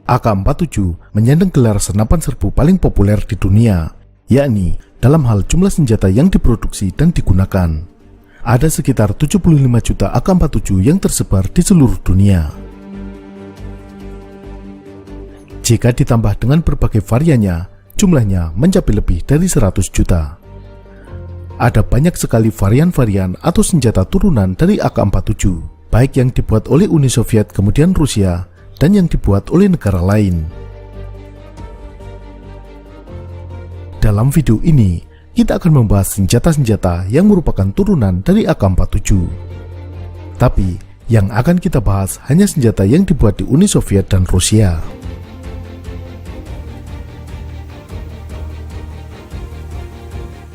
AK-47 menyandang gelar senapan serbu paling populer di dunia, yakni dalam hal jumlah senjata yang diproduksi dan digunakan. Ada sekitar 75 juta AK-47 yang tersebar di seluruh dunia. Jika ditambah dengan berbagai variannya, jumlahnya mencapai lebih dari 100 juta. Ada banyak sekali varian-varian atau senjata turunan dari AK-47, baik yang dibuat oleh Uni Soviet kemudian Rusia, dan yang dibuat oleh negara lain. Dalam video ini, kita akan membahas senjata-senjata yang merupakan turunan dari AK-47. Tapi, yang akan kita bahas hanya senjata yang dibuat di Uni Soviet dan Rusia.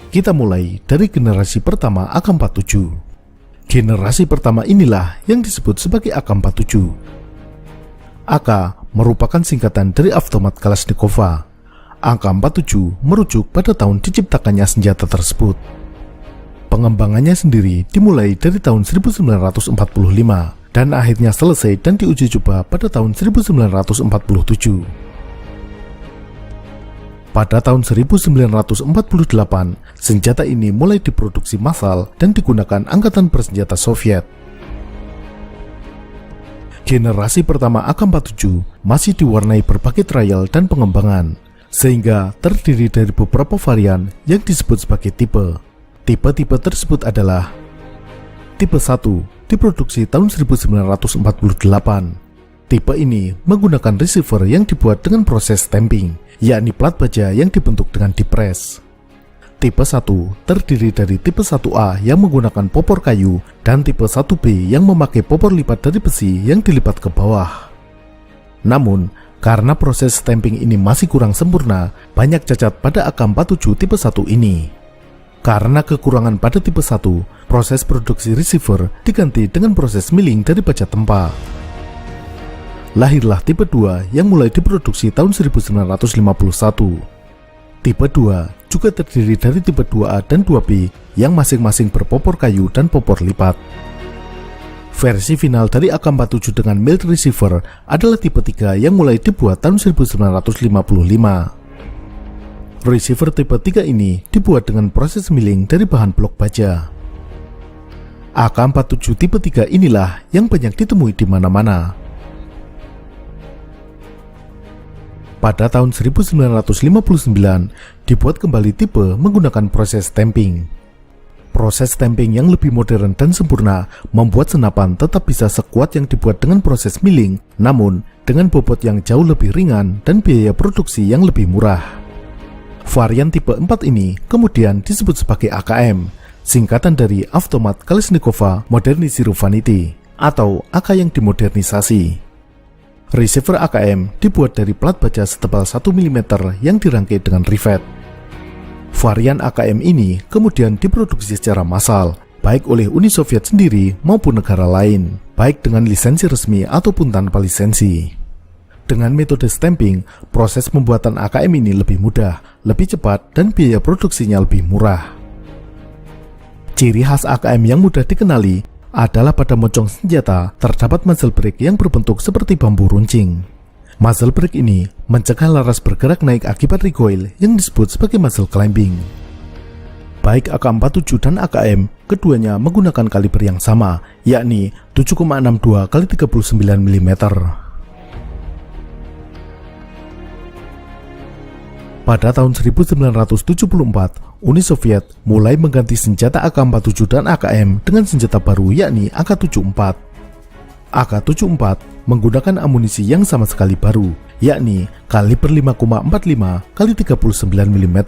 Kita mulai dari generasi pertama AK-47. Generasi pertama inilah yang disebut sebagai AK-47. AK merupakan singkatan dari Avtomat Kalashnikova. AK-47 merujuk pada tahun diciptakannya senjata tersebut. Pengembangannya sendiri dimulai dari tahun 1945 dan akhirnya selesai dan diuji coba pada tahun 1947. Pada tahun 1948, senjata ini mulai diproduksi massal dan digunakan Angkatan Bersenjata Soviet. Generasi pertama AK-47 masih diwarnai berbagai trial dan pengembangan, sehingga terdiri dari beberapa varian yang disebut sebagai tipe. Tipe-tipe tersebut adalah Tipe 1 diproduksi tahun 1948. Tipe ini menggunakan receiver yang dibuat dengan proses stamping, yakni plat baja yang dibentuk dengan dipres. Tipe 1 terdiri dari tipe 1A yang menggunakan popor kayu dan tipe 1B yang memakai popor lipat dari besi yang dilipat ke bawah. Namun, karena proses stamping ini masih kurang sempurna, banyak cacat pada AK-47 tipe 1 ini. Karena kekurangan pada tipe 1, proses produksi receiver diganti dengan proses milling dari baja tempa. Lahirlah tipe 2 yang mulai diproduksi tahun 1951. Tipe 2 juga terdiri dari tipe 2A dan 2B yang masing-masing berpopor kayu dan popor lipat. Versi final dari AK-47 dengan milled receiver adalah tipe 3 yang mulai dibuat tahun 1955. Receiver tipe 3 ini dibuat dengan proses milling dari bahan blok baja. AK-47 tipe 3 inilah yang banyak ditemui di mana-mana. Pada tahun 1959, dibuat kembali tipe menggunakan proses stamping. Proses stamping yang lebih modern dan sempurna membuat senapan tetap bisa sekuat yang dibuat dengan proses milling, namun dengan bobot yang jauh lebih ringan dan biaya produksi yang lebih murah. Varian tipe 4 ini kemudian disebut sebagai AKM, singkatan dari Avtomat Kalashnikova Modernized Vanity, atau AK yang dimodernisasi. Receiver AKM dibuat dari plat baja setebal 1 mm yang dirangkai dengan rivet. Varian AKM ini kemudian diproduksi secara massal, baik oleh Uni Soviet sendiri maupun negara lain, baik dengan lisensi resmi ataupun tanpa lisensi. Dengan metode stamping, proses pembuatan AKM ini lebih mudah, lebih cepat, dan biaya produksinya lebih murah. Ciri khas AKM yang mudah dikenali adalah pada moncong senjata terdapat muzzle brake yang berbentuk seperti bambu runcing. Muzzle brake ini mencegah laras bergerak naik akibat recoil yang disebut sebagai muzzle climbing. Baik AK-47 dan AKM, keduanya menggunakan kaliber yang sama, yakni 7,62 x 39 mm. Pada tahun 1974, Uni Soviet mulai mengganti senjata AK-47 dan AKM dengan senjata baru yakni AK-74. AK-74 menggunakan amunisi yang sama sekali baru, yakni kaliber 5,45 x 39 mm.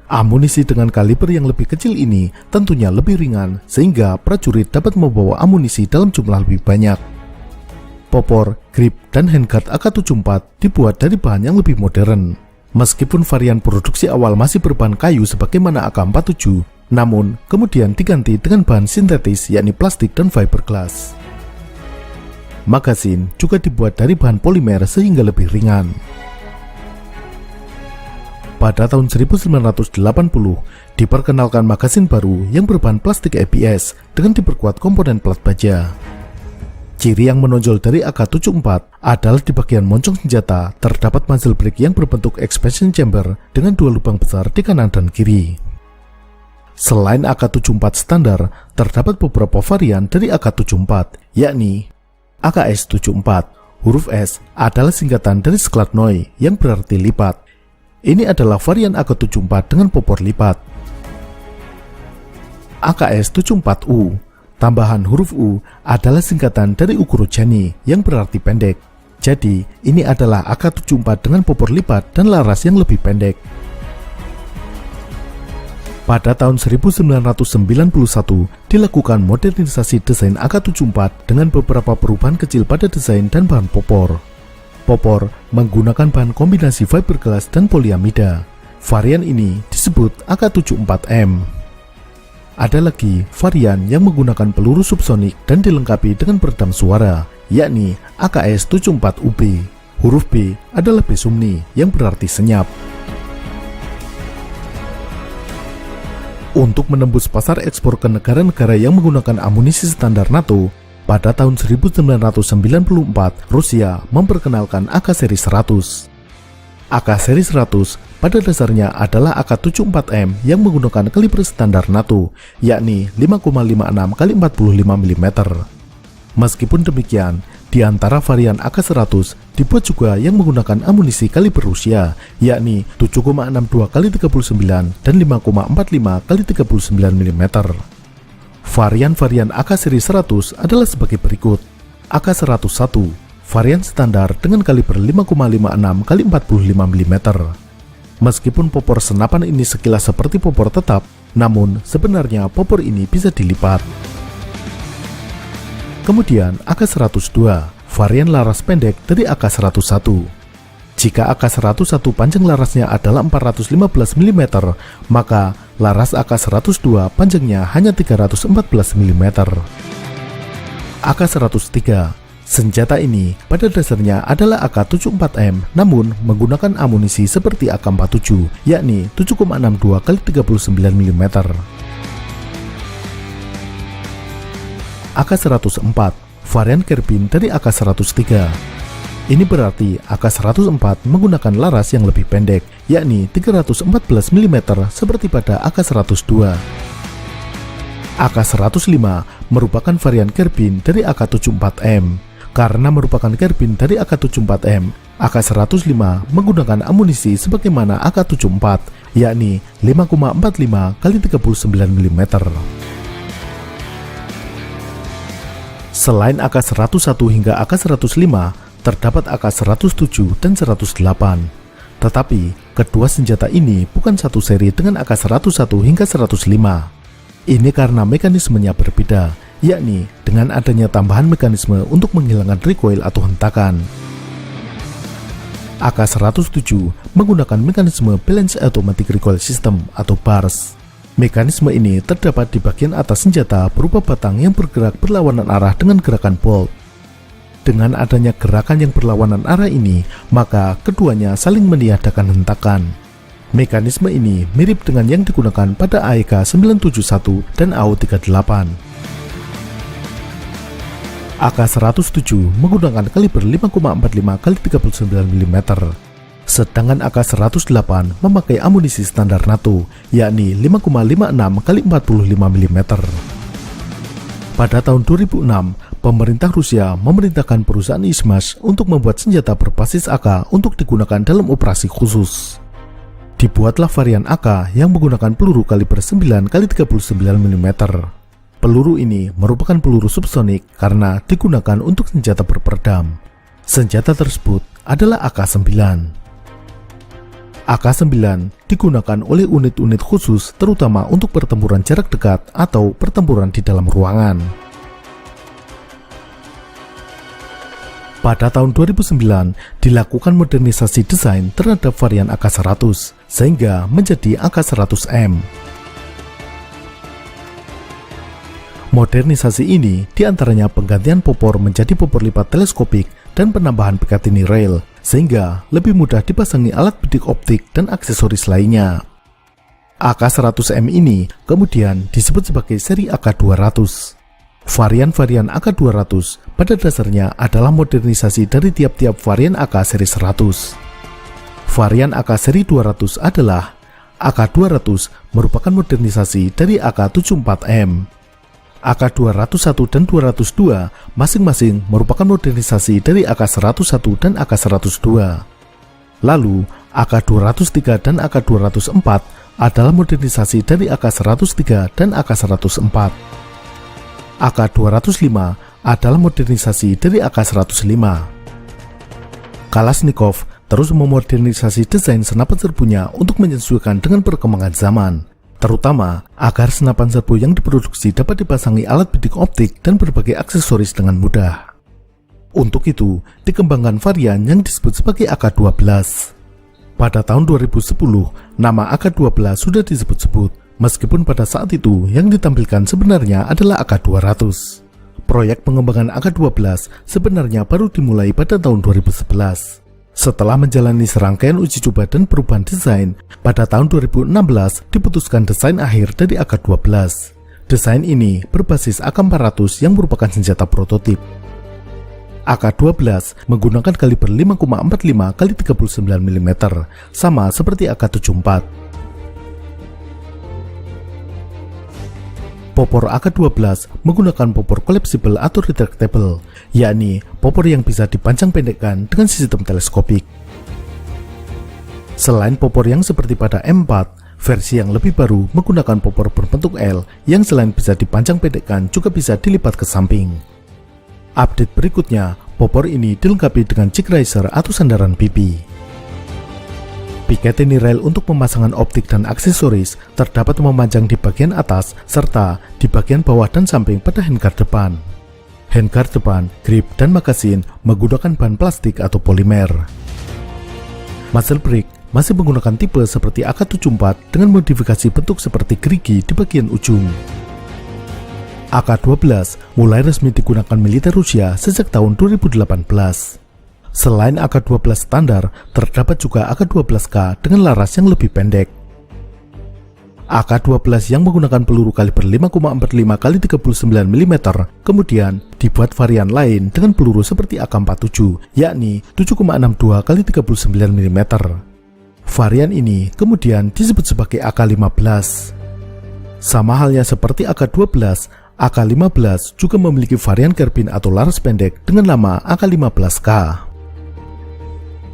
Amunisi dengan kaliber yang lebih kecil ini tentunya lebih ringan sehingga prajurit dapat membawa amunisi dalam jumlah lebih banyak. Popor, grip, dan handguard AK-74 dibuat dari bahan yang lebih modern. Meskipun varian produksi awal masih berbahan kayu sebagaimana AK-47, namun kemudian diganti dengan bahan sintetis yakni plastik dan fiberglass. Magazin juga dibuat dari bahan polimer sehingga lebih ringan. Pada tahun 1980, diperkenalkan magazin baru yang berbahan plastik ABS dengan diperkuat komponen plat baja. Ciri yang menonjol dari AK-74 adalah di bagian moncong senjata terdapat muzzle brake yang berbentuk expansion chamber dengan 2 lubang besar di kanan dan kiri. Selain AK-74 standar, terdapat beberapa varian dari AK-74, yakni AKS-74. Huruf S adalah singkatan dari Skladnoy yang berarti lipat. Ini adalah varian AK-74 dengan popor lipat. AKS-74U. Tambahan huruf U adalah singkatan dari Ukurojani yang berarti pendek. Jadi, ini adalah AK-74 dengan popor lipat dan laras yang lebih pendek. Pada tahun 1991, dilakukan modernisasi desain AK-74 dengan beberapa perubahan kecil pada desain dan bahan popor. Popor menggunakan bahan kombinasi fiberglass dan poliamida. Varian ini disebut AK-74M. Ada lagi varian yang menggunakan peluru subsonik dan dilengkapi dengan peredam suara, yakni AKS-74UB. Huruf B adalah Besumni yang berarti senyap. Untuk menembus pasar ekspor ke negara-negara yang menggunakan amunisi standar NATO, pada tahun 1994 Rusia memperkenalkan AK seri 100. AK seri 100 pada dasarnya adalah AK-74M yang menggunakan kaliber standar NATO, yakni 5,56 x 45 mm. Meskipun demikian, di antara varian AK-100 dibuat juga yang menggunakan amunisi kaliber Rusia, yakni 7,62 x 39 dan 5,45 x 39 mm. Varian-varian AK seri 100 adalah sebagai berikut. AK-101 varian standar dengan kaliber 5,56 x 45 mm. Meskipun popor senapan ini sekilas seperti popor tetap, namun sebenarnya popor ini bisa dilipat. Kemudian AK-102, varian laras pendek dari AK-101. Jika AK-101 panjang larasnya adalah 415 mm, maka laras AK-102 panjangnya hanya 314 mm. AK-103. Senjata ini pada dasarnya adalah AK-74M, namun menggunakan amunisi seperti AK-47, yakni 7,62 x 39 mm. AK-104, varian Kerbin dari AK-103. Ini berarti AK-104 menggunakan laras yang lebih pendek, yakni 314 mm seperti pada AK-102. AK-105 merupakan varian Kerbin dari AK-74M. Karena merupakan Kerbin dari AK-74M, AK-105 menggunakan amunisi sebagaimana AK-74, yakni 5,45 x 39 mm. Selain AK-101 hingga AK-105, terdapat AK-107 dan 108. Tetapi, kedua senjata ini bukan satu seri dengan AK-101 hingga 105. Ini karena mekanismenya berbeda, yakni dengan adanya tambahan mekanisme untuk menghilangkan recoil atau hentakan. AK-107 menggunakan mekanisme Balanced Automatic Recoil System atau BARS. Mekanisme ini terdapat di bagian atas senjata berupa batang yang bergerak berlawanan arah dengan gerakan bolt. Dengan adanya gerakan yang berlawanan arah ini, maka keduanya saling meniadakan hentakan. Mekanisme ini mirip dengan yang digunakan pada AEK 971 dan AU38. AK-107 menggunakan kaliber 5,45 x 39 mm, sedangkan AK-108 memakai amunisi standar NATO, yakni 5,56 x 45 mm. Pada tahun 2006, pemerintah Rusia memerintahkan perusahaan Izhmash untuk membuat senjata berbasis AK untuk digunakan dalam operasi khusus. Dibuatlah varian AK yang menggunakan peluru kaliber 9 x 39 mm. Peluru ini merupakan peluru subsonik karena digunakan untuk senjata berperedam. Senjata tersebut adalah AK-9. AK-9 digunakan oleh unit-unit khusus terutama untuk pertempuran jarak dekat atau pertempuran di dalam ruangan. Pada tahun 2009, dilakukan modernisasi desain terhadap varian AK-100 sehingga menjadi AK-100M. Modernisasi ini diantaranya penggantian popor menjadi popor lipat teleskopik dan penambahan Picatinny rail, sehingga lebih mudah dipasangi alat bidik optik dan aksesoris lainnya. AK-100M ini kemudian disebut sebagai seri AK-200. Varian-varian AK-200 pada dasarnya adalah modernisasi dari tiap-tiap varian AK seri 100. Varian AK seri 200 adalah AK-200 merupakan modernisasi dari AK-74M. AK-201 dan 202 masing-masing merupakan modernisasi dari AK-101 dan AK-102. Lalu, AK-203 dan AK-204 adalah modernisasi dari AK-103 dan AK-104. AK-205 adalah modernisasi dari AK-105. Kalashnikov terus memodernisasi desain senapan serbunya untuk menyesuaikan dengan perkembangan zaman, terutama agar senapan serbu yang diproduksi dapat dipasangi alat bidik optik dan berbagai aksesoris dengan mudah. Untuk itu, dikembangkan varian yang disebut sebagai AK-12. Pada tahun 2010, nama AK-12 sudah disebut-sebut, meskipun pada saat itu yang ditampilkan sebenarnya adalah AK-200. Proyek pengembangan AK-12 sebenarnya baru dimulai pada tahun 2011. Setelah menjalani serangkaian uji coba dan perubahan desain, pada tahun 2016 diputuskan desain akhir dari AK-12. Desain ini berbasis AK-400 yang merupakan senjata prototip. AK-12 menggunakan kaliber 5,45 x 39 mm, sama seperti AK-74. Popor AK-12 menggunakan popor collapsible atau retractable, yakni popor yang bisa dipanjang pendekkan dengan sistem teleskopik. Selain popor yang seperti pada M4, versi yang lebih baru menggunakan popor berbentuk L yang selain bisa dipanjang pendekkan juga bisa dilipat ke samping. Update berikutnya, popor ini dilengkapi dengan jig riser atau sandaran pipi. Picatinny rail untuk pemasangan optik dan aksesoris terdapat memanjang di bagian atas serta di bagian bawah dan samping pada handguard depan. Handguard depan, grip, dan magasin menggunakan bahan plastik atau polimer. Muzzle brake masih menggunakan tipe seperti AK-74 dengan modifikasi bentuk seperti gerigi di bagian ujung. AK-12 mulai resmi digunakan militer Rusia sejak tahun 2018. Selain AK-12 standar, terdapat juga AK-12K dengan laras yang lebih pendek. AK-12 yang menggunakan peluru kaliber 5,45 x 39 mm kemudian dibuat varian lain dengan peluru seperti AK-47, yakni 7,62 x 39 mm. Varian ini kemudian disebut sebagai AK-15. Sama halnya seperti AK-12, AK-15 juga memiliki varian karbin atau laras pendek dengan nama AK-15K.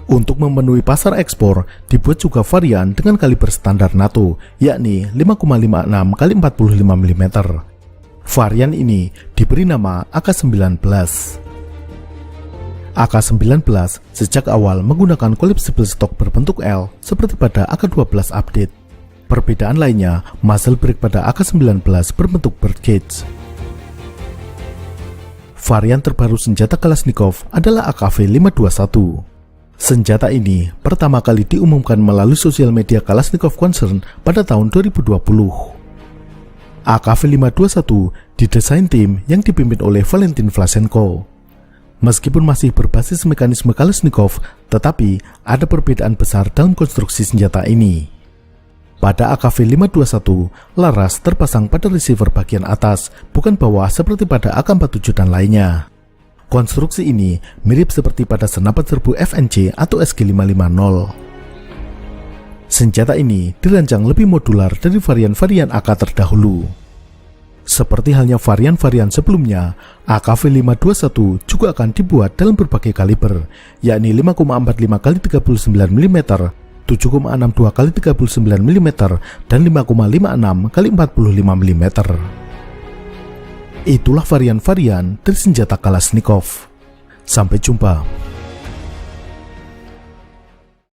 Untuk memenuhi pasar ekspor, dibuat juga varian dengan kaliber standar NATO, yakni 5,56 x 45 mm. Varian ini diberi nama AK-19. AK-19 sejak awal menggunakan collapsible stock berbentuk L seperti pada AK-12 update. Perbedaan lainnya, muzzle brake pada AK-19 berbentuk bird cage. Varian terbaru senjata Kalashnikov adalah AKV-521. Senjata ini pertama kali diumumkan melalui sosial media Kalashnikov Concern pada tahun 2020. AKV-521 didesain tim yang dipimpin oleh Valentin Vlasenko. Meskipun masih berbasis mekanisme Kalashnikov, tetapi ada perbedaan besar dalam konstruksi senjata ini. Pada AKV-521, laras terpasang pada receiver bagian atas, bukan bawah seperti pada AK-47 dan lainnya. Konstruksi ini mirip seperti pada senapan serbu FNC atau SG-550. Senjata ini dirancang lebih modular dari varian-varian AK terdahulu. Seperti halnya varian-varian sebelumnya, AKV-521 juga akan dibuat dalam berbagai kaliber, yakni 5,45 x 39 mm, 7,62 x 39 mm, dan 5,56 x 45 mm. Itulah varian-varian dari senjata Kalashnikov. Sampai jumpa.